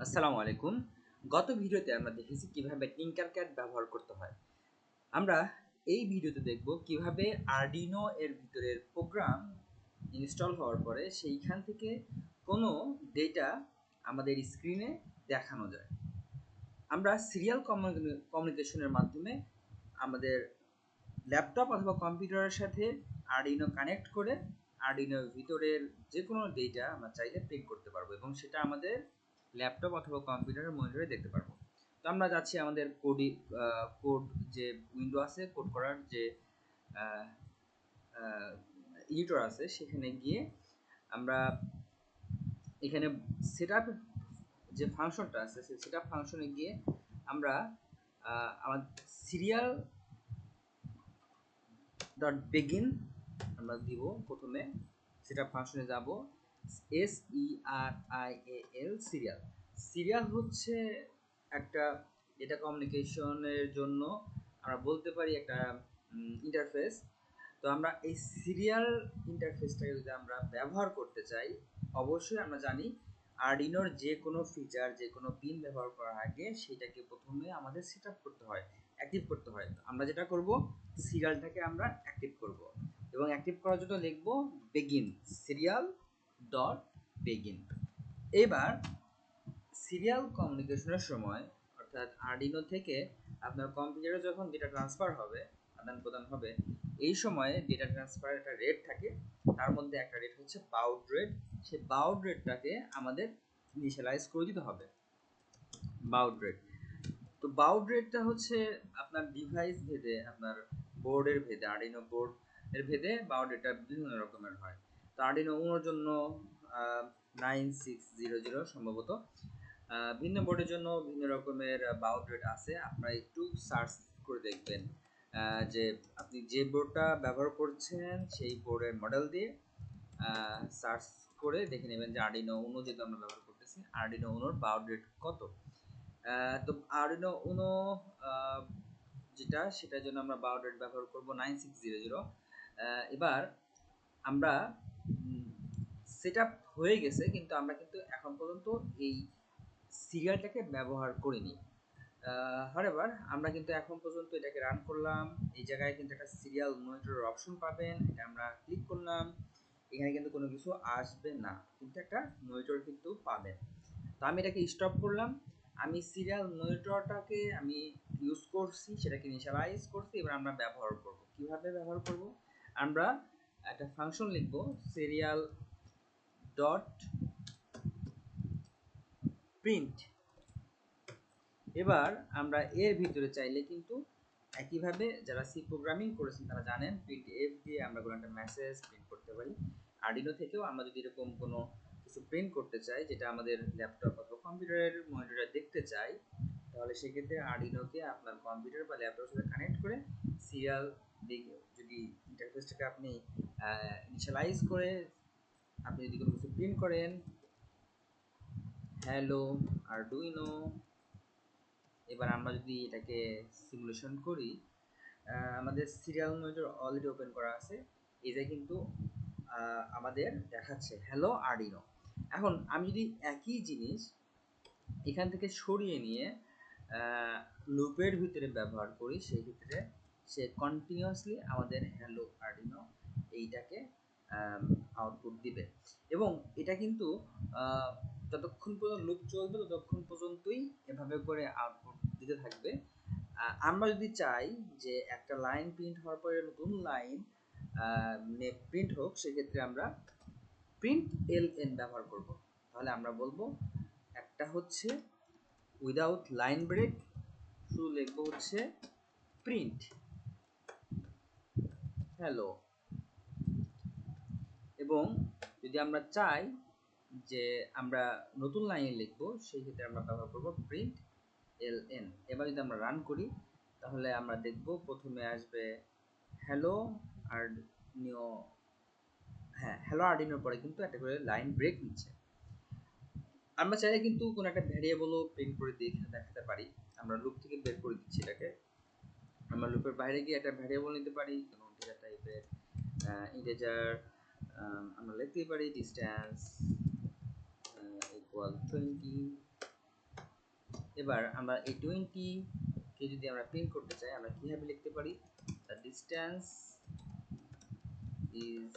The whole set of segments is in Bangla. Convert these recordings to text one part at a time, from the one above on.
আসসালামু আলাইকুম। গত ভিডিওতে আমরা দেখেছি কিভাবে টিঙ্কারক্যাড ব্যবহার করতে হয়। আমরা এই ভিডিওতে দেখব কিভাবে আরডিনো এর ভিতরের প্রোগ্রাম ইনস্টল হওয়ার পরে সেইখান থেকে কোনো ডেটা আমাদের স্ক্রিনে দেখানো যায়। আমরা সিরিয়াল কমিউনিকেশনের মাধ্যমে আমাদের ল্যাপটপ অথবা কম্পিউটারের সাথে আরডিনো কানেক্ট করে আরডিনোর ভিতরের যে কোনো ডেটা আমরা চাইলে প্রিন্ট করতে পারবো এবং সেটা আমাদের ল্যাপটপ অথবা কম্পিউটারের মনিটরে দেখতে পারবো। তো আমরা যাচ্ছি আমাদের কোড যে উইন্ডো আছে, কোড করার যে এডিটর আছে সেখানে গিয়ে আমরা এখানে সেটআপ যে ফাংশনটা আছে সেই সেটআপ ফাংশনে গিয়ে আমরা আমার সিরিয়াল ডট বেগিন আমরা দিব। প্রথমে সেটআপ ফাংশনে যাব, SERIAL সিরিয়াল। সিরিয়াল হচ্ছে একটা ডেটা কমিউনিকেশনের জন্য আমরা বলতে পারি একটা ইন্টারফেস। তো আমরা এই সিরিয়াল ইন্টারফেসটাকে যদি আমরা ব্যবহার করতে চাই, অবশ্যই আমরা জানি আরডিনোর যে কোনো ফিচার, যে কোনো পিন ব্যবহার করার আগে সেটাকে প্রথমে আমাদের সেট আপ করতে হয়, অ্যাক্টিভ করতে হয়। আমরা যেটা করব, সিরিয়ালটাকে আমরা অ্যাক্টিভ করব এবং অ্যাক্টিভ করার জন্য লিখব বেগিন, সিরিয়াল ডট বেগিন। এবার সিরিয়াল কমিউনিকেশনের সময়, অর্থাৎ আরডিনো থেকে আপনার কম্পিউটারে যখন ডেটা ট্রান্সফার হবে, আদান প্রদান হবে, এই সময়ে ডেটা ট্রান্সফারের একটা রেট থাকে। তার মধ্যে একটা রেট হচ্ছে বাউড রেট। সেই বাউড রেটটাকে আমাদের ইনিশিয়ালাইজ করে দিতে হবে। বাউড রেট, তো বাউড রেটটা হচ্ছে আপনার ডিভাইস ভেদে, আপনার বোর্ডের ভেদে, আরডিনো বোর্ড এর ভেদে বাউড রেটটা বিভিন্ন রকমের হয়। তো আরডিনো উনোর জন্য 9600 সম্ভবত, ভিন্ন বোর্ডের জন্য ভিন্ন রকমের বাউড রেট আছে। আপনারা একটু সার্চ করে দেখবেন যে আপনি যে বোর্ডটা ব্যবহার করছেন সেই বোর্ডের মডেল দিয়ে সার্চ করে দেখে নেবেন যে আরডিনো উনো যেহেতু আমরা ব্যবহার করতেছি, আরডিনো উনোর বাউড রেট কত। তো আরডিনো উনো যেটা, সেটার জন্য আমরা বাউড রেট ব্যবহার করব 9600। এবার আমরা সেট আপ হয়ে গেছে, কিন্তু আমরা কিন্তু এখন পর্যন্ত এই সিরিয়ালটাকে ব্যবহার করিনি। হারেবার আমরা কিন্তু এখন পর্যন্ত এটাকে রান করলাম। এই জায়গায় কিন্তু একটা সিরিয়াল মনিটরের অপশন পাবেন, এটা আমরা ক্লিক করলাম। এখানে কিন্তু কোনো কিছু আসবে না, কিন্তু একটা মনিটর কিন্তু পাবেন। তো আমি এটাকে স্টপ করলাম। আমি সিরিয়াল মনিটরটাকে আমি ইউজ করছি, সেটাকে ইনিশিয়ালাইজ করছি। এবার আমরা ব্যবহার করব, কিভাবে ব্যবহার করব, আমরা একটা ফাংশন লিখব, সিরিয়াল ডট প্রিন্ট। এবার আমরা এর ভিতরে চাইলে কিন্তু একইভাবে যারা সি প্রোগ্রামিং করেছেন তারা জানেন প্রিন্ট এফ দিয়ে আমরা কোনো একটা মেসেজ প্রিন্ট করতে পারি। আরডিনো থেকেও আমরা যদি এরকম কোনো কিছু প্রিন্ট করতে চাই যেটা আমাদের ল্যাপটপ অথবা কম্পিউটারের মনিটরে দেখতে চাই, তাহলে সেক্ষেত্রে আরডিনোকে আপনার কম্পিউটার বা ল্যাপটপের সাথে কানেক্ট করে সিরিয়াল যদি ইন্টারফেসটাকে আপনি ইনিশিয়ালাইজ করে আপনি যদি কোনো কিছু প্রিন্ট করেন, হ্যালো আরডুইনো। এবার আমরা যদি এটাকে সিমুলেশন করি, আমাদের সিরিয়াল মনিটর অলরেডি ওপেন করা আছে। এই যে কিন্তু আমাদের দেখাচ্ছে হ্যালো আরডিনো। এখন আমি যদি একই জিনিস এখান থেকে সরিয়ে নিয়ে লুপের ভিতরে ব্যবহার করি, সেই ক্ষেত্রে সে কন্টিনিউয়াসলি আমাদের হ্যালো আরডিনো এইটাকে আউটপুট দিবে। এবং এটা কিন্তু যতক্ষণ পর্যন্ত লুপ চলবে ততক্ষণ পর্যন্তই এভাবে করে আউটপুট দিতে থাকবে। আমরা যদি চাই যে একটা লাইন প্রিন্ট হওয়ার পরে নতুন লাইন প্রিন্ট হোক, সেক্ষেত্রে আমরা প্রিন্ট এলএন ব্যবহার করব। তাহলে আমরা বলবো একটা হচ্ছে উইদাউট লাইন ব্রেক, শুধু লিখবো হচ্ছে প্রিন্ট হ্যালো। এবং যদি আমরা চাই যে আমরা নতুন লাইন লিখবো, সেই ক্ষেত্রে আমরা ব্যবহার করব প্রিন্ট এলএন। এবার যদি আমরা রান করি, তাহলে আমরা দেখব প্রথমে আসবে হ্যালো আরডিনো। হ্যাঁ, হ্যালো আরডিনোর পরে কিন্তু একটা করে লাইন ব্রেক নিচ্ছে। আমরা চাইলে কিন্তু কোনো একটা ভ্যারিয়েবলও প্রিন্ট করে দেখাতে পারি। আমরা লুপ থেকে বের করে দিচ্ছি এটাকে। আমরা লুপের বাইরে গিয়ে একটা ভ্যারিয়েবল নিতে পারি, কোনো ইন্টিজার টাইপের ইন্টিজার আমরা লিখতেই পারি ডিস্টেন্স ইকুয়াল 20। এবার আমরা এই 20 কে যদি আমরা প্রিন্ট করতে চাই আমরা কিভাবে লিখতে পারি, দ্য ডিস্টেন্স ইজ,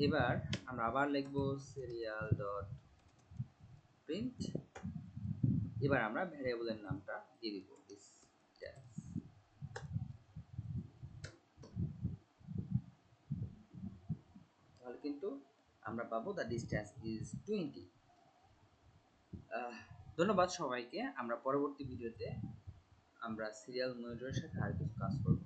এবার আমরা আবার লিখব সিরিয়াল ডট প্রিন্ট, এবার আমরা ভ্যারিয়েবলের নামটা দিয়ে দিব ডিস্টেন্স। তাহলে কিন্তু আমরা পাবো দ্য ডিস্টেন্স ইজ 20। ধন্যবাদ সবাইকে। আমরা পরবর্তী ভিডিওতে আমরা সিরিয়াল মনিটরের সাথে আর কিছু কাজ করব।